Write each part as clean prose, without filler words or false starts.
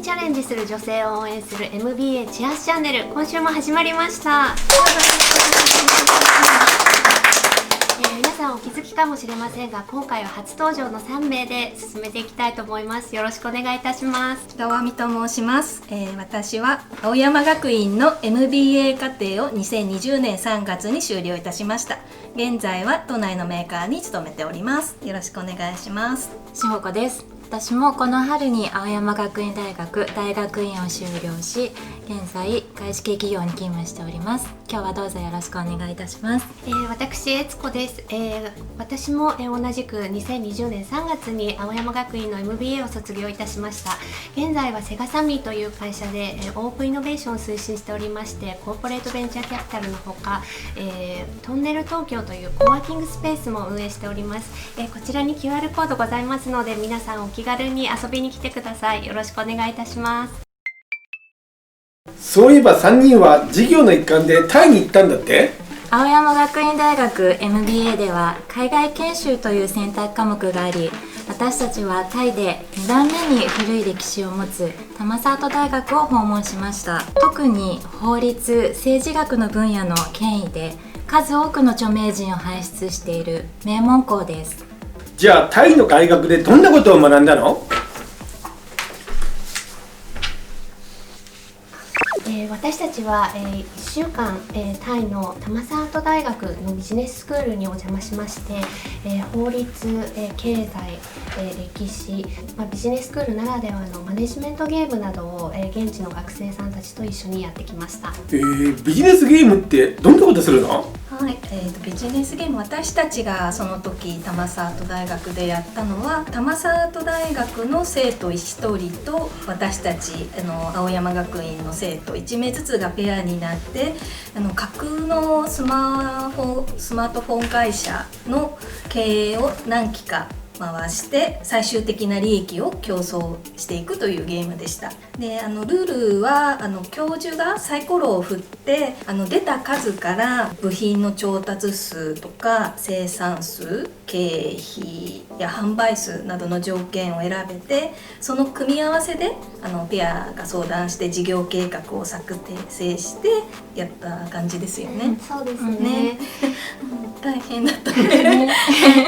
チャレンジする女性を応援する MBA チアースチャンネル、今週も始まりました。皆さんお気づきかもしれませんが、今回は初登場の3名で進めていきたいと思います。よろしくお願いいたします。川見と申します。私は青山学院の MBA 課程を2020年3月に修了いたしました。現在は都内のメーカーに勤めております。よろしくお願いします。しほこです。私もこの春に青山学院大学大学院を修了し、現在外資系企業に勤務しております。今日はどうぞよろしくお願いいたします。私悦子です。私も、同じく2020年3月に青山学院の MBA を卒業いたしました。現在はセガサミーという会社で、オープンイノベーションを推進しておりまして、コーポレートベンチャーキャピタルのほか、トンネル東京というコワーキングスペースも運営しております。こちらに QR コードございますので、皆さんお気軽に遊びに来てください。よろしくお願いいたします。そういえば3人は授業の一環でタイに行ったんだって？青山学院大学 MBA では海外研修という選択科目があり、私たちはタイで2段目に古い歴史を持つタマサート大学を訪問しました。特に法律・政治学の分野の権威で数多くの著名人を輩出している名門校です。じゃあタイの大学でどんなことを学んだの？私たちは、1週間、タイのタマサート大学のビジネススクールにお邪魔しまして、法律、経済、歴史、ビジネススクールならではのマネジメントゲームなどを、現地の学生さんたちと一緒にやってきました。ビジネスゲームってどんなことするの？はい、ビジネスゲーム、私たちがその時タマサート大学でやったのは、タマサート大学の生徒1人と私たち青山学院の生徒1名ずつがペアになって、架空のスマートフォン会社の経営を何期か回して最終的な利益を競争していくというゲームでした。で、ルールは教授がサイコロを振って出た数から部品の調達数とか生産数、経費や販売数などの条件を選べて、その組み合わせでペアが相談して事業計画を作成してやった感じですよね。そうですね。大変だったね。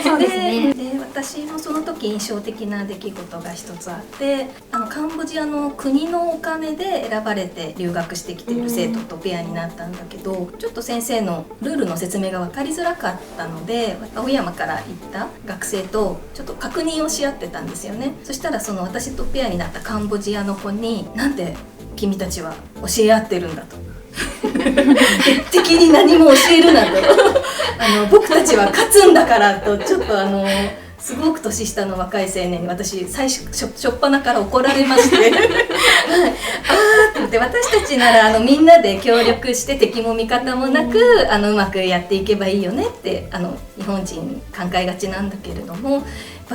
そうですね。で、私もその時印象的な出来事が一つあって、カンボジアの国のお金で選ばれて留学してきている生徒とペアになったんだけど、ちょっと先生のルールの説明が分かりづらかったので、青山から行った学生とちょっと確認をし合ってたんですよね。そしたらその私とペアになったカンボジアの子に、なんで君たちは教え合ってるんだと敵に何も教えるなと僕たちは勝つんだからと、ちょっとすごく年下の若い青年に私最初しょっぱなから怒られましてはい、あーって言って、私たちならみんなで協力して敵も味方もなくうまくやっていけばいいよねって日本人考えがちなんだけれども、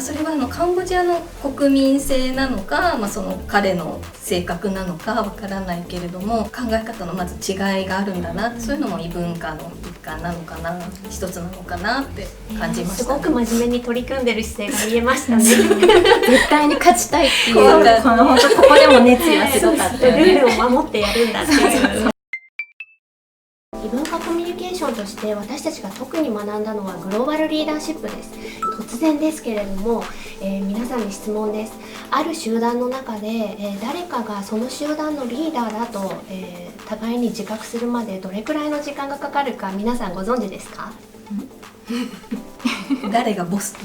それはカンボジアの国民性なのか、その彼の性格なのかわからないけれども、考え方のまず違いがあるんだな、そういうのも異文化の一環なのかな、一つなのかなって感じました、すごく真面目に取り組んでる姿勢が見えましたね。絶対に勝ちたいっていう、本当ここでも熱意はすごかったよね。ルールを守ってやるんだっていう。異文化コミュニケーションとして私たちが特に学んだのはグローバルリーダーシップです。突然ですけれども、皆さんに質問です。ある集団の中で、誰かがその集団のリーダーだと、互いに自覚するまでどれくらいの時間がかかるか皆さんご存知ですか？誰がボスか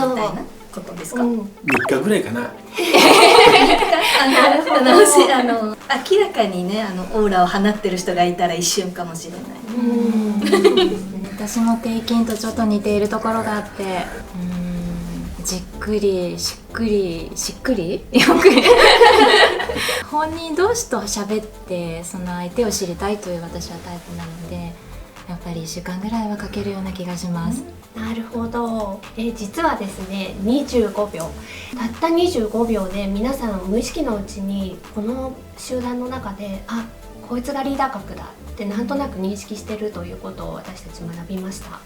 みたいなことですか？3日ぐらいかな。明らかにねオーラを放ってる人がいたら一瞬かもしれない。私も定金とちょっと似ているところがあって、じっくりしっくり本人同士と喋ってその相手を知りたいという私はタイプなので、やっぱり1週間ぐらいはかけるような気がします。なるほど。実はですね、25秒たった25秒で皆さん無意識のうちにこの集団の中でこいつがリーダー格だってなんとなく認識してるということを私たち学びました。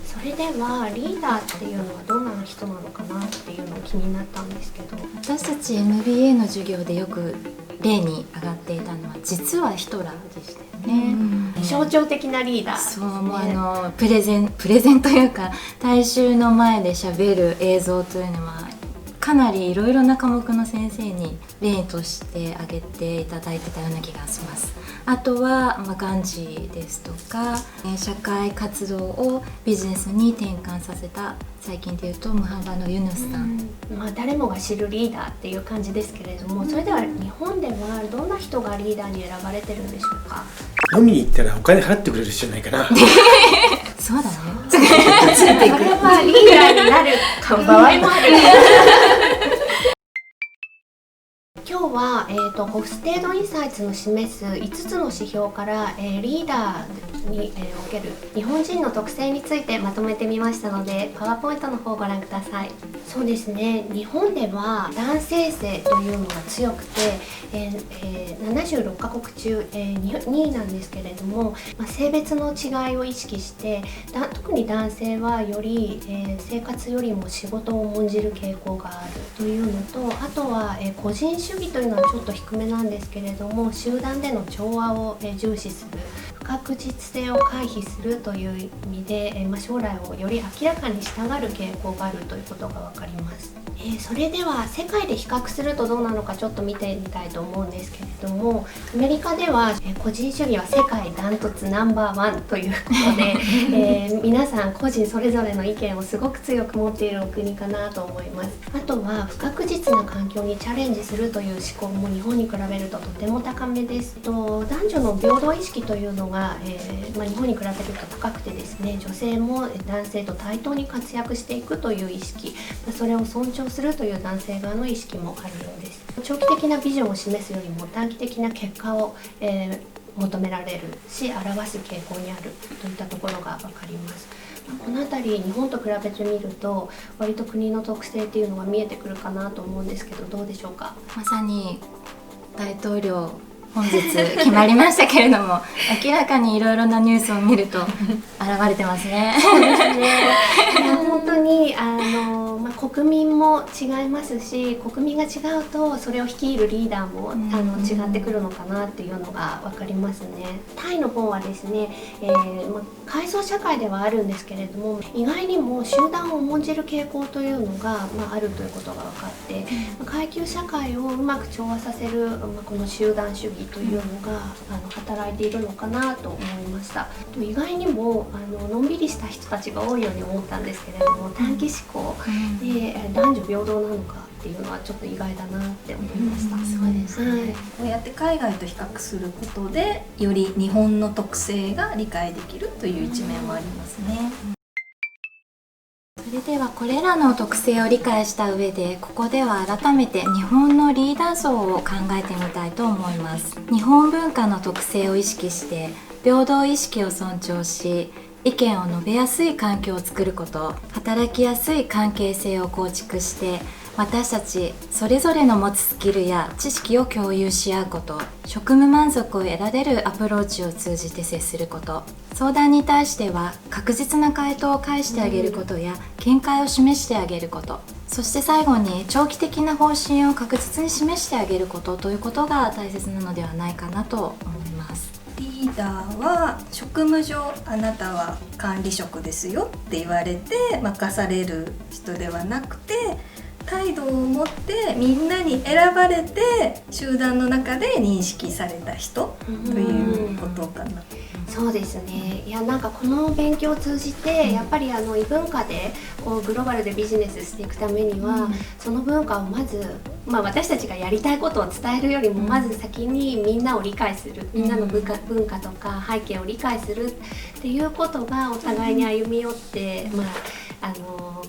そそれではリーダーっていうのはどんな人なのかなっていうのを気になったんですけど、私たち MBA の授業でよく例に上がっていたのは実はヒトラーでしたよね。象徴的なリーダーですね。そう、もうプレゼンというか大衆の前で喋る映像というのはかなりいろいろな科目の先生に例として挙げていただいてたような気がします。あとは、ガンジーですとか社会活動をビジネスに転換させた、最近でいうとムハンマド・ユヌスさん、誰もが知るリーダーっていう感じですけれども、それでは日本ではどんな人がリーダーに選ばれてるんでしょうか？飲みに行ったらお金払ってくれる人じゃないかな。そうだね。それはリーダーになる場合もある。今日は、ホフステードインサイツの示す5つの指標から、リーダーに、おける日本人の特性についてまとめてみましたので、パワーポイントの方をご覧ください。そうですね、日本では男性性というのが強くて、76カ国中、2位なんですけれども、性別の違いを意識して特に男性はより、生活よりも仕事を重んじる傾向があるというのと、あとは、個人主義というのはちょっと低めなんですけれども、集団での調和を、重視する、不確実性を回避するという意味で、将来をより明らかにしたがる傾向があるということが分かります。それでは世界で比較するとどうなのかちょっと見てみたいと思うんですけれども、アメリカでは、個人主義は世界ダントツナンバーワンということで、皆さん個人それぞれの意見をすごく強く持っている国かなと思います。あとは不確実な環境にチャレンジするという思考も日本に比べるととても高めです。男女の平等意識というのが、日本に比べると高くてですね、女性も男性と対等に活躍していくという意識、それを尊重するという男性側の意識もあるようです。長期的なビジョンを示すよりも短期的な結果を、求められるし表す傾向にあるといったところが分かります。この辺り日本と比べてみると割と国の特性っていうのが見えてくるかなと思うんですけど、どうでしょうか？まさに大統領本日決まりましたけれども明らかにいろいろなニュースを見ると現れてますね。そうですね。本当に国民も違いますし、国民が違うとそれを率いるリーダーも違ってくるのかなっていうのが分かりますね。タイの方はですね、階層社会ではあるんですけれども、意外にも集団を重んじる傾向というのが、あるということが分かって、階級社会をうまく調和させる、この集団主義というのが働いているのかなと思いました。意外にものんびりした人たちが多いように思ったんですけれども、短期思考で男女平等なのかっていうのはちょっと意外だなって思いました。そうですね、こうやって海外と比較することでより日本の特性が理解できるという一面もありますね。それではこれらの特性を理解した上で、ここでは改めて日本のリーダー像を考えてみたいと思います。日本文化の特性を意識して平等意識を尊重し、意見を述べやすい環境を作ること、働きやすい関係性を構築して、私たちそれぞれの持つスキルや知識を共有し合うこと、職務満足を得られるアプローチを通じて接すること、相談に対しては確実な回答を返してあげることや見解を示してあげること、そして最後に長期的な方針を確実に示してあげることということが大切なのではないかなと思います。リーダーは職務上あなたは管理職ですよって言われて任される人ではなくて、態度を持ってみんなに選ばれて集団の中で認識された人ということかな。そうですね。いや、なんかこの勉強を通じてやっぱり異文化でこうグローバルでビジネスしていくためには、その文化をまず、私たちがやりたいことを伝えるよりもまず先にみんなを理解する、みんなの文化とか背景を理解するっていうことがお互いに歩み寄って、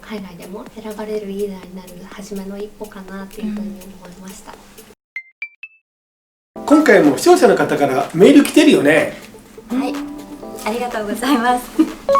海外でも選ばれるリーダーになる初めの一歩かなっていうふうに思いました。今回も視聴者の方からメール来てるよね。はい、ありがとうございます。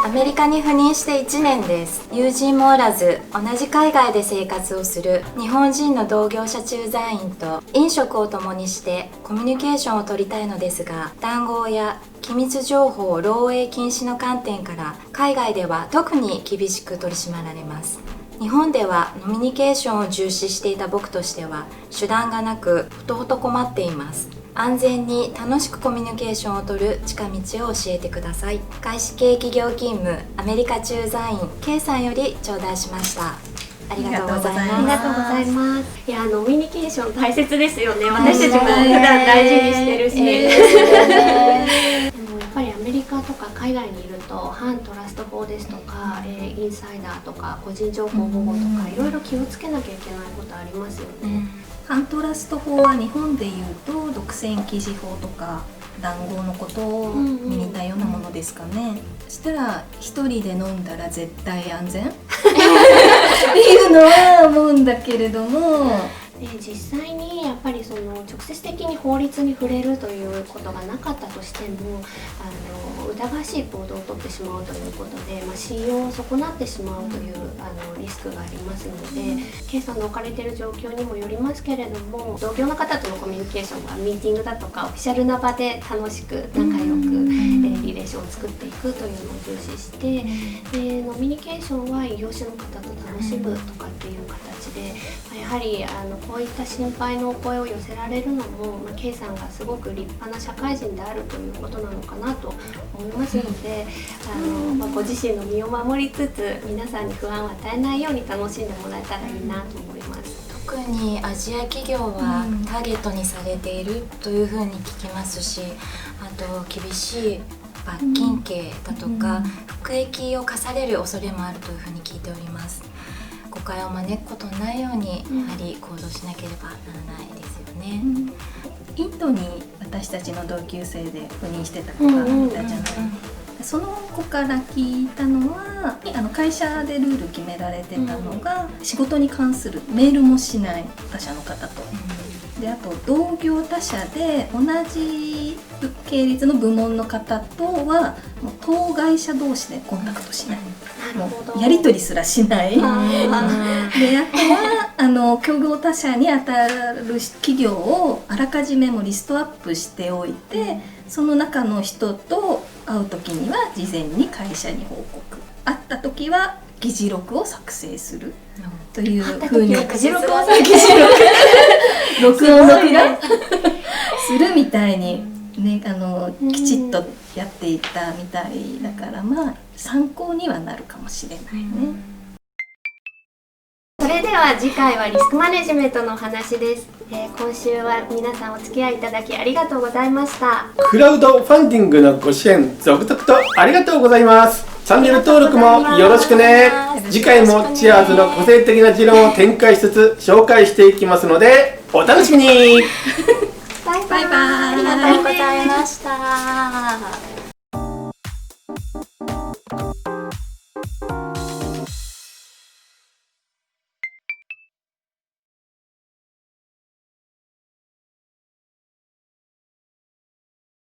アメリカに赴任して1年です。友人もおらず、同じ海外で生活をする日本人の同業者駐在員と飲食を共にしてコミュニケーションを取りたいのですが、談合や機密情報漏洩禁止の観点から海外では特に厳しく取り締まられます。日本ではノミニケーションを重視していた僕としては手段がなくほとほと困っています。安全に楽しくコミュニケーションをとる近道を教えてください。外資系企業勤務アメリカ駐在員 K さんより頂戴しました。ありがとうございます。ありがとうございます。いや、ノミニケーション大切ですよね。私たちも普段大事にしてるし、でもやっぱりアメリカとか海外にいると反トラスト法ですとか、インサイダーとか個人情報保護とかいろいろ気をつけなきゃいけないことありますよね。反トラスト法は日本でいうと独占記事法とか談合のことに似たようなものですかね。そしたら一人で飲んだら絶対安全っていうのは思うんだけれども、実際にやっぱりその直接的に法律に触れるということがなかったとしても、疑わしい行動をとってしまうということで、信用を損なってしまうというリスクがありますので、K さんの置かれている状況にもよりますけれども、同業の方とのコミュニケーションはミーティングだとかオフィシャルな場で楽しく仲良くリレーションを作っていくというのを重視して、でノミニケーションは異業種の方と楽しむとかっていう形で、やはりこういった心配のお声を寄せられるのも、K さんがすごく立派な社会人であるということなのかなと思いますので、ご自身の身を守りつつ皆さんに不安を与えないように楽しんでもらえたらいいなと思います。特にアジア企業はターゲットにされているというふうに聞きますし、あと厳しい罰金刑だとか服役を課される恐れもあるというふうに聞いております。誤解を招くことのないようにやはり行動しなければならないですよね。インドに私たちの同級生で赴任してた子がいたじゃない。その子から聞いたのは、会社でルール決められてたのが、仕事に関するメールもしない他社の方と、であと同業他社で同じ系列の部門の方とはもう当該社同士でコンタクトしない、もうやり取りすらしないで、あとは競合他社に当たる企業をあらかじめもリストアップしておいて、その中の人と会う時には事前に会社に報告、会った時は議事録を作成するというふうに議事録を録音録画するみたいに、ね、きちっとやっていたみたいだから、参考にはなるかもしれないね。それでは次回はリスクマネジメントのお話です。今週は皆さんお付き合いいただきありがとうございました。クラウドファンディングのご支援続々とありがとうございます。チャンネル登録もよろしくね。次回もチアーズの個性的な持論を展開しつつ紹介していきますのでお楽しみに。バイバイ。バイバイ。ありがとうございました。